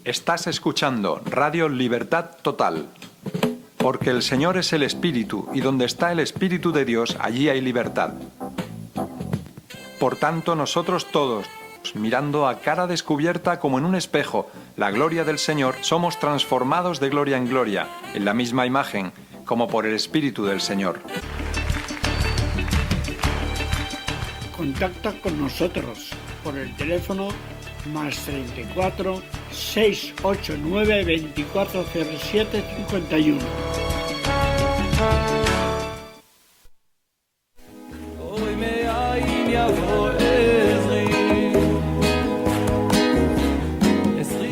Estás escuchando Radio Libertad Total, porque el Señor es el Espíritu, y donde está el Espíritu de Dios, allí hay libertad. Por tanto, nosotros todos, mirando a cara descubierta como en un espejo la gloria del Señor, somos transformados de gloria en gloria, en la misma imagen, como por el Espíritu del Señor. Contacta con nosotros por el teléfono más 34 689 2407 51.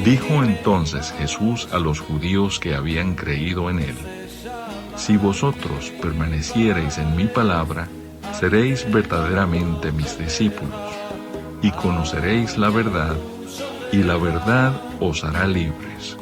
Dijo entonces Jesús a los judíos que habían creído en él: si vosotros permaneciereis en mi palabra, seréis verdaderamente mis discípulos, y conoceréis la verdad, y la verdad os hará libres.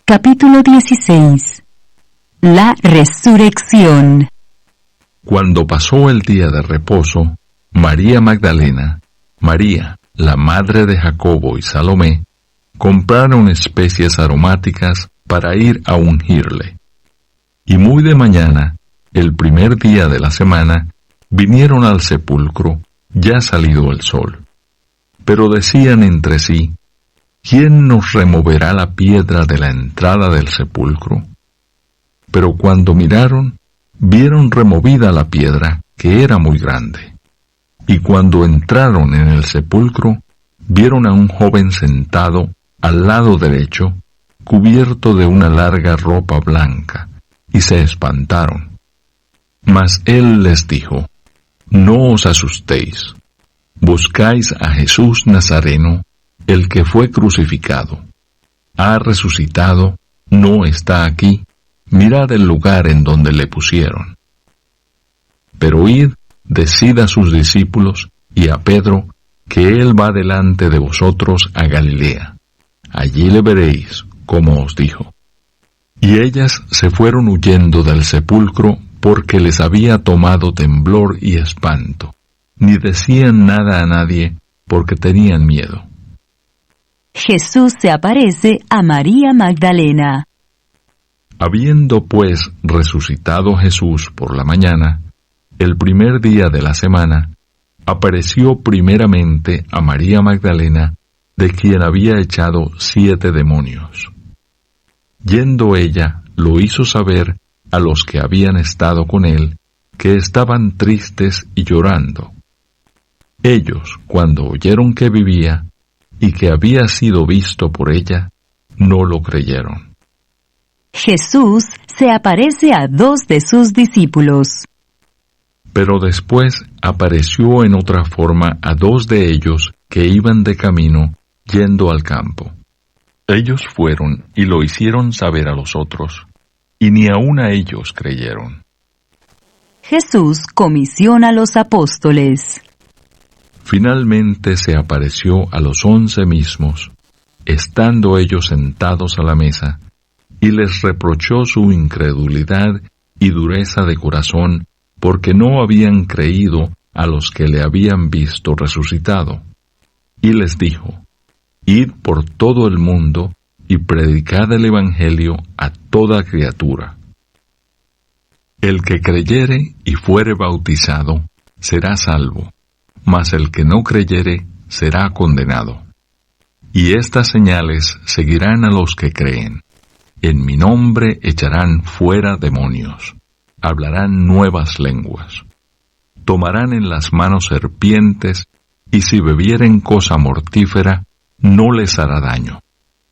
Capítulo 16. La resurrección. Cuando pasó el día de reposo, María Magdalena, María, la madre de Jacobo y Salomé, compraron especies aromáticas para ir a ungirle. Y muy de mañana, el primer día de la semana, vinieron al sepulcro, ya salido el sol. Pero decían entre sí: ¿quién nos removerá la piedra de la entrada del sepulcro? Pero cuando miraron, vieron removida la piedra, que era muy grande. Y cuando entraron en el sepulcro, vieron a un joven sentado al lado derecho, cubierto de una larga ropa blanca, y se espantaron. Mas él les dijo: no os asustéis. Buscáis a Jesús Nazareno, el que fue crucificado. Ha resucitado, no está aquí. Mirad el lugar en donde le pusieron. Pero id, decid a sus discípulos y a Pedro que él va delante de vosotros a Galilea. Allí le veréis, como os dijo. Y ellas se fueron huyendo del sepulcro porque les había tomado temblor y espanto. Ni decían nada a nadie porque tenían miedo. Jesús se aparece a María Magdalena. Habiendo pues resucitado Jesús por la mañana, el primer día de la semana, apareció primeramente a María Magdalena, de quien había echado 7 demonios. Yendo ella, lo hizo saber a los que habían estado con él, que estaban tristes y llorando. Ellos, cuando oyeron que vivía, y que había sido visto por ella, no lo creyeron. Jesús se aparece a 2 de sus discípulos. Pero después apareció en otra forma a 2 de ellos que iban de camino, yendo al campo. Ellos fueron y lo hicieron saber a los otros, y ni aun a ellos creyeron. Jesús comisiona a los apóstoles. Finalmente se apareció a los 11 mismos, estando ellos sentados a la mesa, y les reprochó su incredulidad y dureza de corazón, porque no habían creído a los que le habían visto resucitado. Y les dijo: id por todo el mundo y predicad el Evangelio a toda criatura. El que creyere y fuere bautizado será salvo, mas el que no creyere será condenado. Y estas señales seguirán a los que creen. En mi nombre echarán fuera demonios, hablarán nuevas lenguas, tomarán en las manos serpientes, y si bebieren cosa mortífera, no les hará daño.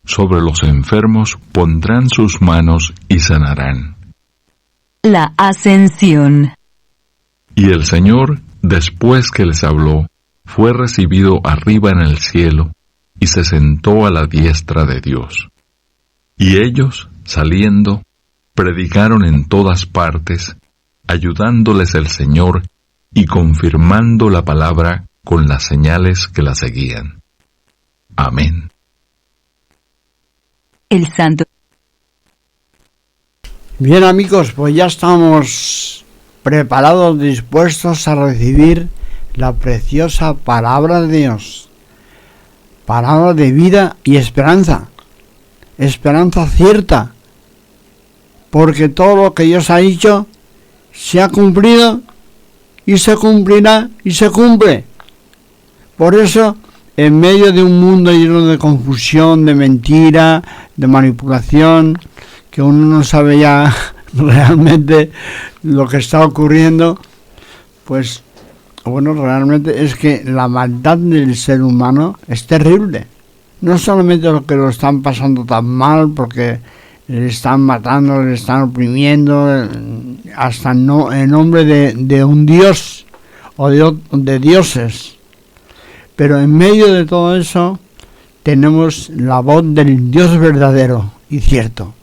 Sobre los enfermos pondrán sus manos y sanarán. La ascensión. Y el Señor, después que les habló, fue recibido arriba en el cielo, y se sentó a la diestra de Dios. Y ellos, saliendo, predicaron en todas partes, ayudándoles el Señor y confirmando la palabra con las señales que la seguían. Amén. El Santo. Bien, amigos, pues ya estamos preparados, dispuestos a recibir la preciosa palabra de Dios. Palabra de vida y esperanza. Esperanza cierta. Porque todo lo que Dios ha dicho se ha cumplido y se cumplirá y se cumple. Por eso, en medio de un mundo lleno de confusión, de mentira, de manipulación, que uno no sabe ya realmente lo que está ocurriendo, pues bueno, realmente es que la maldad del ser humano es terrible. No solamente lo que lo están pasando tan mal porque le están matando, le están oprimiendo, hasta no en nombre de un dios o de dioses. Pero en medio de todo eso tenemos la voz del Dios verdadero y cierto,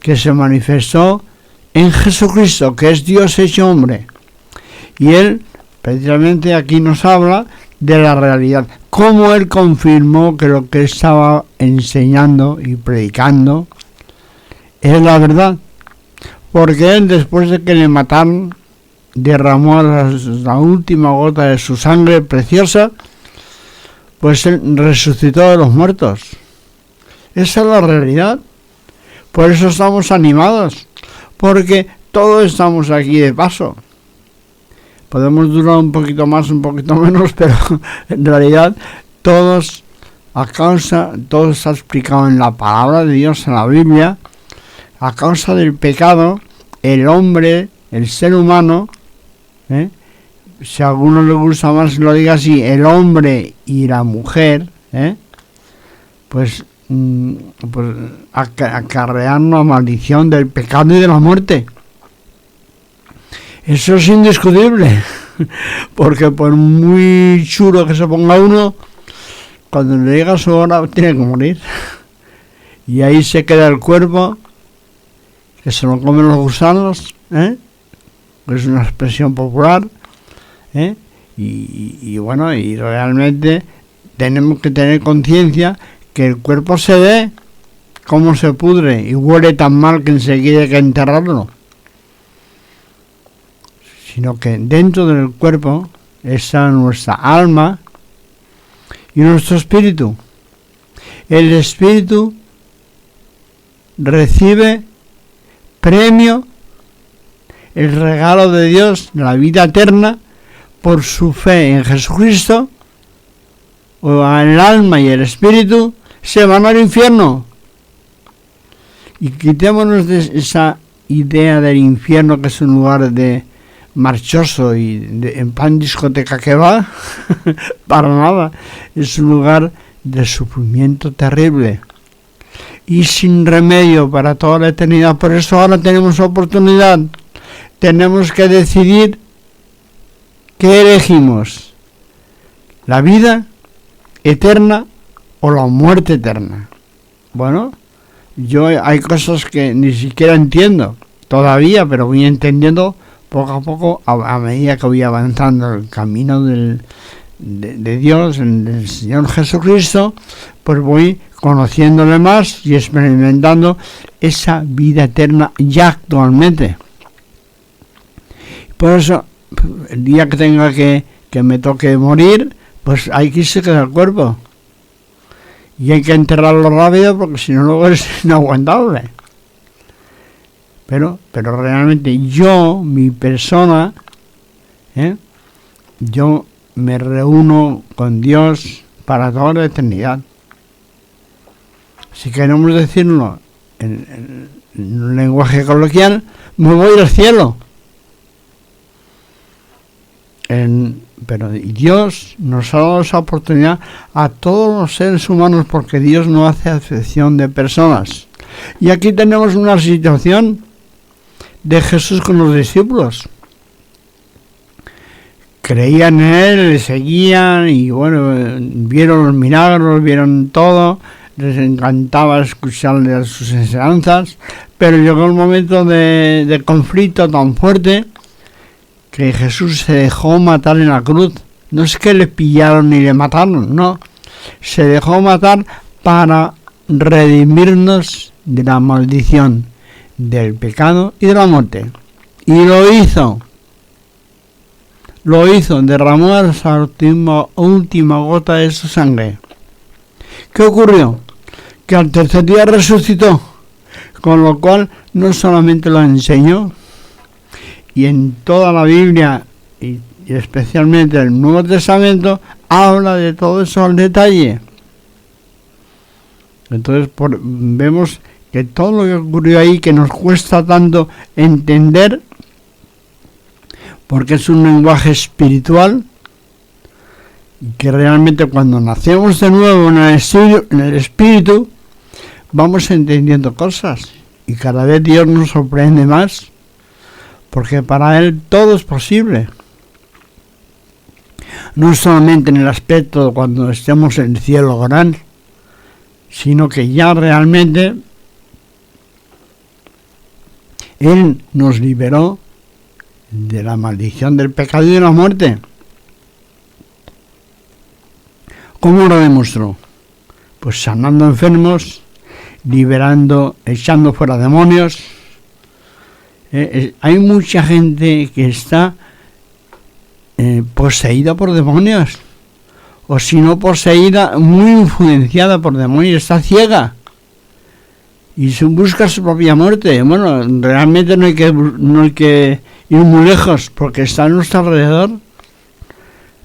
que se manifestó en Jesucristo, que es Dios hecho hombre. Y Él, precisamente aquí nos habla de la realidad, cómo Él confirmó que lo que estaba enseñando y predicando es la verdad. Porque Él, después de que le mataron, derramó la última gota de su sangre preciosa, pues Él resucitó de los muertos. Esa es la realidad. Por eso estamos animados, porque todos estamos aquí de paso. Podemos durar un poquito más, un poquito menos, pero en realidad todo está explicado en la palabra de Dios, en la Biblia. A causa del pecado, el hombre, el ser humano, si a alguno le gusta más lo diga así, el hombre y la mujer, pues acarrean la maldición del pecado y de la muerte. Eso es indiscutible, porque por muy chulo que se ponga uno, cuando le llega su hora tiene que morir. Y ahí se queda el cuerpo, que se lo comen los gusanos, es una expresión popular, y bueno, y realmente tenemos que tener conciencia que el cuerpo se ve cómo se pudre y huele tan mal que enseguida hay que enterrarlo, sino que dentro del cuerpo está nuestra alma y nuestro espíritu. El espíritu recibe premio, el regalo de Dios, la vida eterna, por su fe en Jesucristo. O el alma y el espíritu se van al infierno. Y quitémonos de esa idea del infierno, que es un lugar de marchoso y en plan discoteca que va. Para nada. Es un lugar de sufrimiento terrible y sin remedio para toda la eternidad. Por eso ahora tenemos oportunidad. Tenemos que decidir qué elegimos: la vida eterna o la muerte eterna. Bueno, yo hay cosas que ni siquiera entiendo todavía, pero voy entendiendo poco a poco a medida que voy avanzando el camino de Dios, del Señor Jesucristo, pues voy conociéndole más y experimentando esa vida eterna ya actualmente. Por eso, el día que tenga que me toque morir, pues hay que irse quedar el cuerpo. Y hay que enterrarlo rápido porque si no luego es inaguantable. Pero realmente yo, mi persona, yo me reúno con Dios para toda la eternidad. Si queremos decirlo en un lenguaje coloquial, me voy al cielo. Pero Dios nos ha dado esa oportunidad a todos los seres humanos, porque Dios no hace acepción de personas. Y aquí tenemos una situación de Jesús con los discípulos. Creían en Él, le seguían y bueno, vieron los milagros, vieron todo, les encantaba escucharle sus enseñanzas, pero llegó un momento de conflicto tan fuerte que Jesús se dejó matar en la cruz. No es que le pillaron ni le mataron, no. Se dejó matar para redimirnos de la maldición, del pecado y de la muerte. Y lo hizo, derramó esa última gota de su sangre. ¿Qué ocurrió? Que al tercer día resucitó, con lo cual no solamente lo enseñó, y en toda la Biblia, y especialmente el Nuevo Testamento, habla de todo eso al detalle. Entonces vemos que todo lo que ocurrió ahí, que nos cuesta tanto entender, porque es un lenguaje espiritual, y que realmente cuando nacemos de nuevo en el espíritu, vamos entendiendo cosas, y cada vez Dios nos sorprende más, porque para Él todo es posible. No solamente en el aspecto de cuando estemos en el cielo gran, sino que ya realmente Él nos liberó de la maldición del pecado y de la muerte. ¿Cómo lo demostró? Pues sanando enfermos, liberando, echando fuera demonios. Hay mucha gente que está poseída por demonios, o si no poseída, muy influenciada por demonios, está ciega y busca su propia muerte. Bueno, realmente no hay que ir muy lejos, porque está a nuestro alrededor.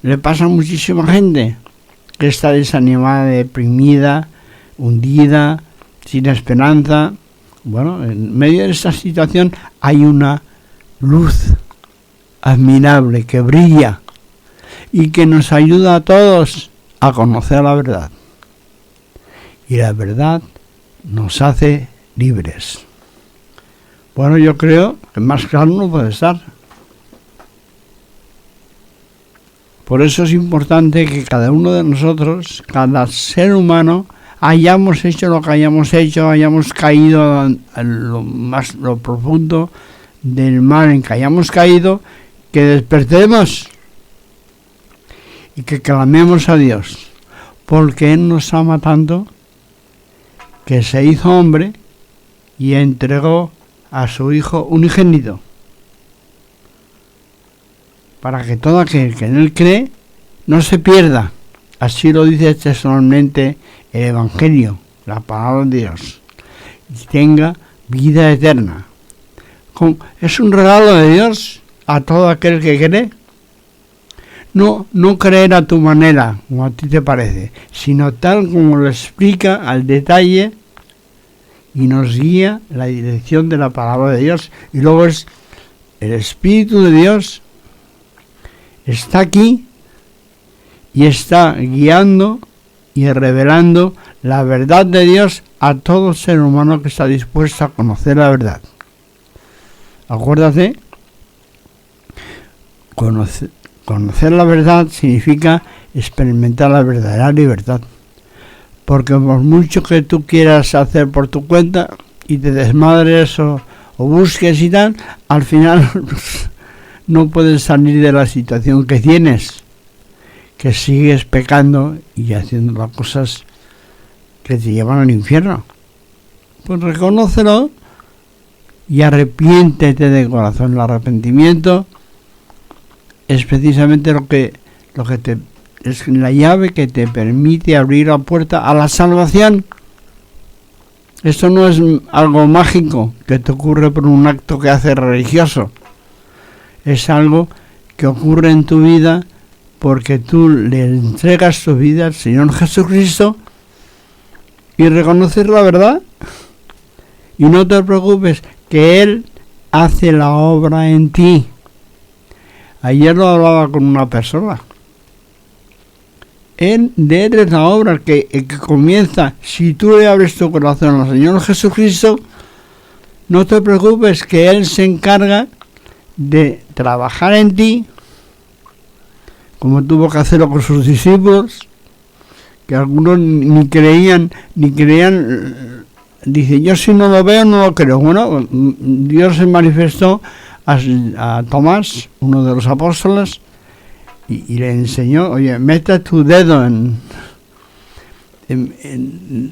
Le pasa a muchísima gente que está desanimada, deprimida, hundida, sin esperanza. Bueno, en medio de esta situación hay una luz admirable que brilla y que nos ayuda a todos a conocer la verdad. Y la verdad nos hace libres. Bueno, yo creo que más claro no puede estar. Por eso es importante que cada uno de nosotros, cada ser humano, hayamos hecho lo que hayamos hecho, hayamos caído en lo profundo del mal en que hayamos caído, que despertemos y que clamemos a Dios, porque Él nos ama tanto que se hizo hombre y entregó a su Hijo unigénito, para que todo aquel que en Él cree no se pierda. Así lo dice textualmente el Evangelio, la palabra de Dios, y tenga vida eterna. Es un regalo de Dios a todo aquel que cree. No creer a tu manera, como a ti te parece, sino tal como lo explica al detalle y nos guía la dirección de la palabra de Dios. Y luego es el Espíritu de Dios está aquí y está guiando y revelando la verdad de Dios a todo ser humano que está dispuesto a conocer la verdad. Acuérdate, conocer la verdad significa experimentar la verdadera libertad. Porque por mucho que tú quieras hacer por tu cuenta y te desmadres o busques y tal, al final no puedes salir de la situación que tienes, que sigues pecando y haciendo las cosas que te llevan al infierno. Pues reconócelo y arrepiéntete de corazón. El arrepentimiento es precisamente lo que es la llave que te permite abrir la puerta a la salvación. Esto no es algo mágico que te ocurre por un acto que haces religioso. Es algo que ocurre en tu vida porque tú le entregas tu vida al Señor Jesucristo y reconoces la verdad. Y no te preocupes, que Él hace la obra en ti. Ayer lo hablaba con una persona. Él es la obra, el que comienza. Si tú le abres tu corazón al Señor Jesucristo, no te preocupes, que Él se encarga de trabajar en ti, como tuvo que hacerlo con sus discípulos, que algunos ni creían, dice, yo si no lo veo no lo creo. Bueno, Dios se manifestó a Tomás, uno de los apóstoles, y le enseñó, oye, mete tu dedo en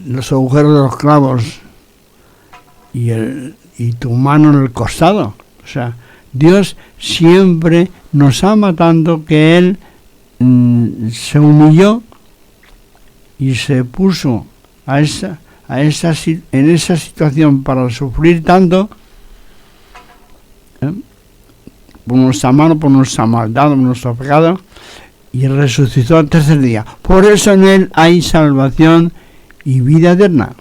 los agujeros de los clavos, y y tu mano en el costado. O sea, Dios siempre nos ama tanto que Él se humilló y se puso en esa situación para sufrir tanto, por nuestra mano, por nuestra maldad, por nuestro pecado, y resucitó al tercer día. Por eso en Él hay salvación y vida eterna.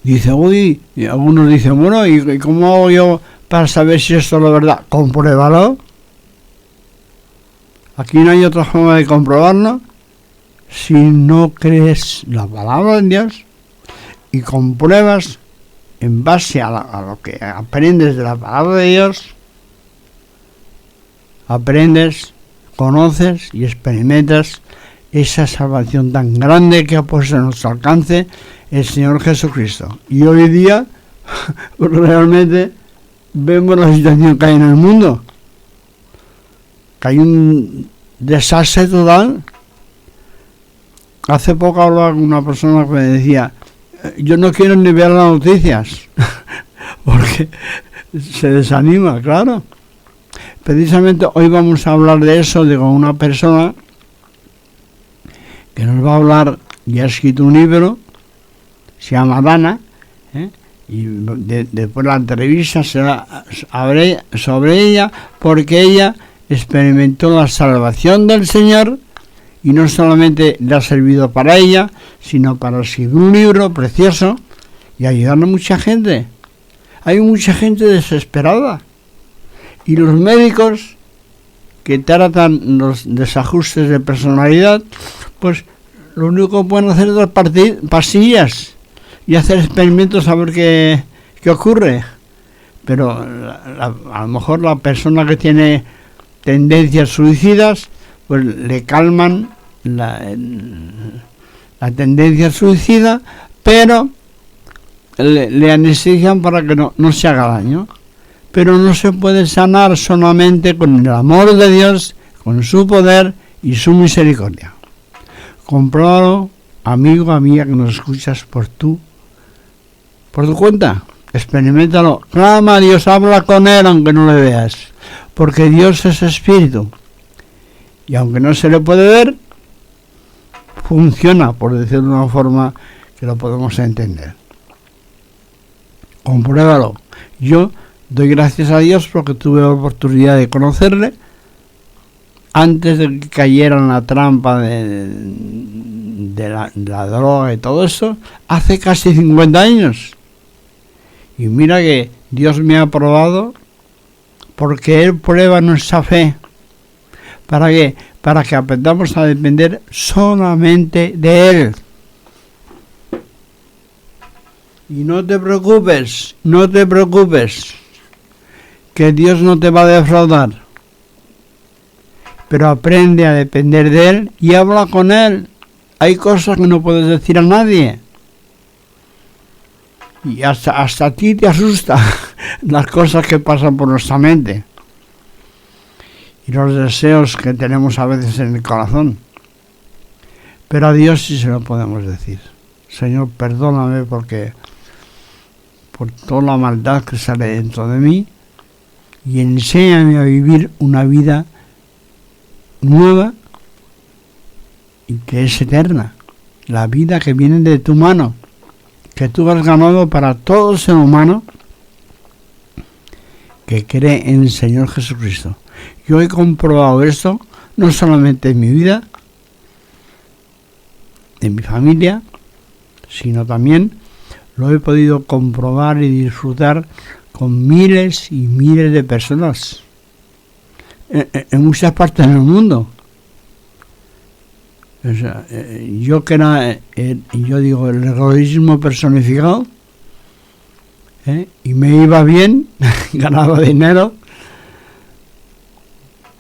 Dice, uy, y algunos dicen, bueno, ¿y cómo hago yo para saber si esto es la verdad? Compruébalo. Aquí no hay otra forma de comprobarlo. Si no crees la palabra de Dios y compruebas en base a lo que aprendes de la palabra de Dios, aprendes, conoces y experimentas esa salvación tan grande que ha puesto a nuestro alcance el Señor Jesucristo. Y hoy día realmente vemos la situación que hay en el mundo, que hay un desastre total. Hace poco hablaba con una persona que me decía, yo no quiero ni ver las noticias porque se desanima, claro. Precisamente hoy vamos a hablar de eso, con una persona que nos va a hablar, y ha escrito un libro, se llama Dana, y después la entrevista será sobre ella, porque ella experimentó la salvación del Señor, y no solamente le ha servido para ella, sino para escribir un libro precioso y ayudar a mucha gente. Hay mucha gente desesperada. Y los médicos que tratan los desajustes de personalidad, pues lo único que pueden hacer es dar pastillas y hacer experimentos a ver qué ocurre. Pero a lo mejor la persona que tiene tendencias suicidas, pues le calman la tendencia suicida, pero le anestesian para que no se haga daño. Pero no se puede sanar solamente con el amor de Dios, con su poder y su misericordia. Compruébalo, amigo, amiga, que nos escuchas por tu cuenta. Experiméntalo. Clama a Dios, habla con Él aunque no le veas. Porque Dios es espíritu. Y aunque no se le puede ver, funciona, por decirlo de una forma que lo podemos entender. Compruébalo. Yo doy gracias a Dios porque tuve la oportunidad de conocerle antes de que cayera en la trampa de la droga y todo eso, hace casi 50 años. Y mira que Dios me ha aprobado porque Él prueba nuestra fe. ¿Para qué? Para que aprendamos a depender solamente de Él. Y no te preocupes, que Dios no te va a defraudar. Pero aprende a depender de Él y habla con Él. Hay cosas que no puedes decir a nadie. Y hasta a ti te asusta las cosas que pasan por nuestra mente. Y los deseos que tenemos a veces en el corazón. Pero a Dios sí se lo podemos decir. Señor, perdóname por toda la maldad que sale dentro de mí. Y enséñame a vivir una vida nueva y que es eterna. La vida que viene de tu mano, que tú has ganado para todo ser humano que cree en el Señor Jesucristo. Yo he comprobado esto no solamente en mi vida, en mi familia, sino también lo he podido comprobar y disfrutar con miles y miles de personas en muchas partes del mundo. O sea, yo que era, yo digo, el egoísmo personificado, y me iba bien, ganaba dinero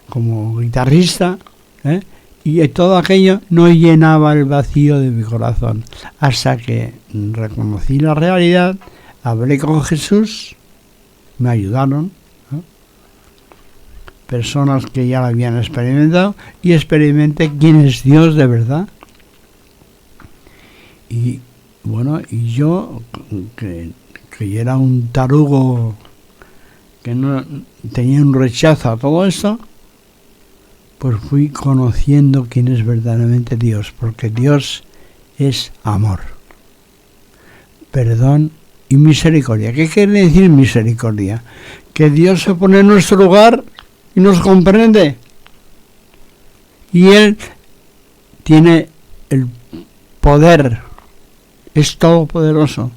como guitarrista, y todo aquello no llenaba el vacío de mi corazón, hasta que reconocí la realidad, hablé con Jesús, me ayudaron, personas que ya lo habían experimentado, y experimenté quién es Dios de verdad. Y bueno, y yo que yo era un tarugo, que no tenía un rechazo a todo esto, pues fui conociendo quién es verdaderamente Dios, porque Dios es amor, perdón y misericordia. ¿Qué quiere decir misericordia? Que Dios se pone en nuestro lugar y nos comprende. Y Él tiene el poder, es todopoderoso,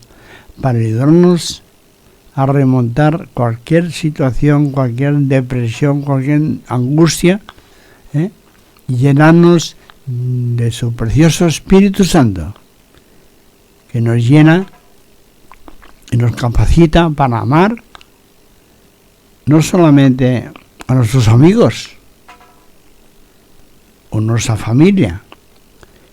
para ayudarnos a remontar cualquier situación, cualquier depresión, cualquier angustia, y llenarnos de su precioso Espíritu Santo, que nos llena y nos capacita para amar no solamente a nuestros amigos o nuestra familia,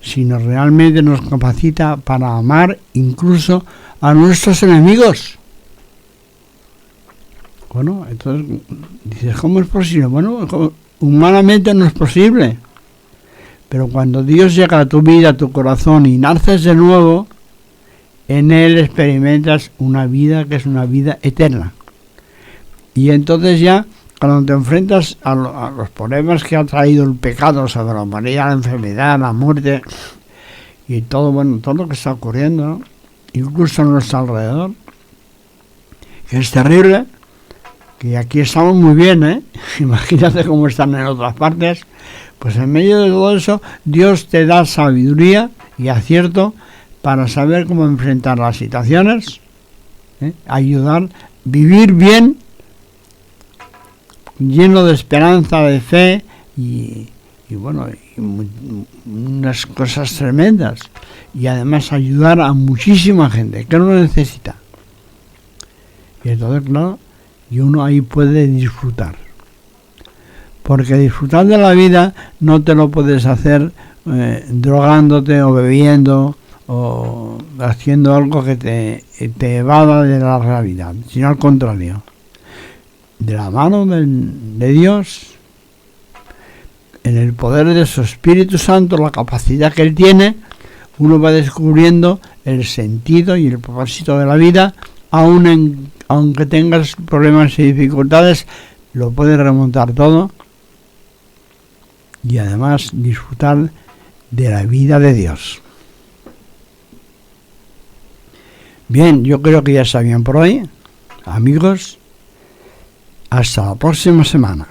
sino realmente nos capacita para amar incluso a nuestros enemigos. Bueno, entonces dices, ¿cómo es posible? Bueno, humanamente no es posible, pero cuando Dios llega a tu vida, a tu corazón y naces de nuevo, en Él experimentas una vida que es una vida eterna. Y entonces ya, cuando te enfrentas a los problemas que ha traído el pecado sobre la humanidad, la enfermedad, la muerte y todo, bueno, todo lo que está ocurriendo, ¿no? Incluso a nuestro alrededor, que es terrible, que aquí estamos muy bien, imagínate cómo están en otras partes. Pues en medio de todo eso, Dios te da sabiduría y acierto para saber cómo enfrentar las situaciones, ayudar, vivir bien, lleno de esperanza, de fe y bueno, unas cosas tremendas. Y además ayudar a muchísima gente que lo necesita. Y entonces, claro, y uno ahí puede disfrutar. Porque disfrutar de la vida no te lo puedes hacer drogándote o bebiendo o haciendo algo que te evada de la realidad, sino al contrario. De la mano de Dios, en el poder de su Espíritu Santo, la capacidad que Él tiene, uno va descubriendo el sentido y el propósito de la vida, aunque tengas problemas y dificultades, lo puedes remontar todo y además disfrutar de la vida de Dios. Bien, yo creo que ya está bien por hoy, amigos. Hasta la próxima semana.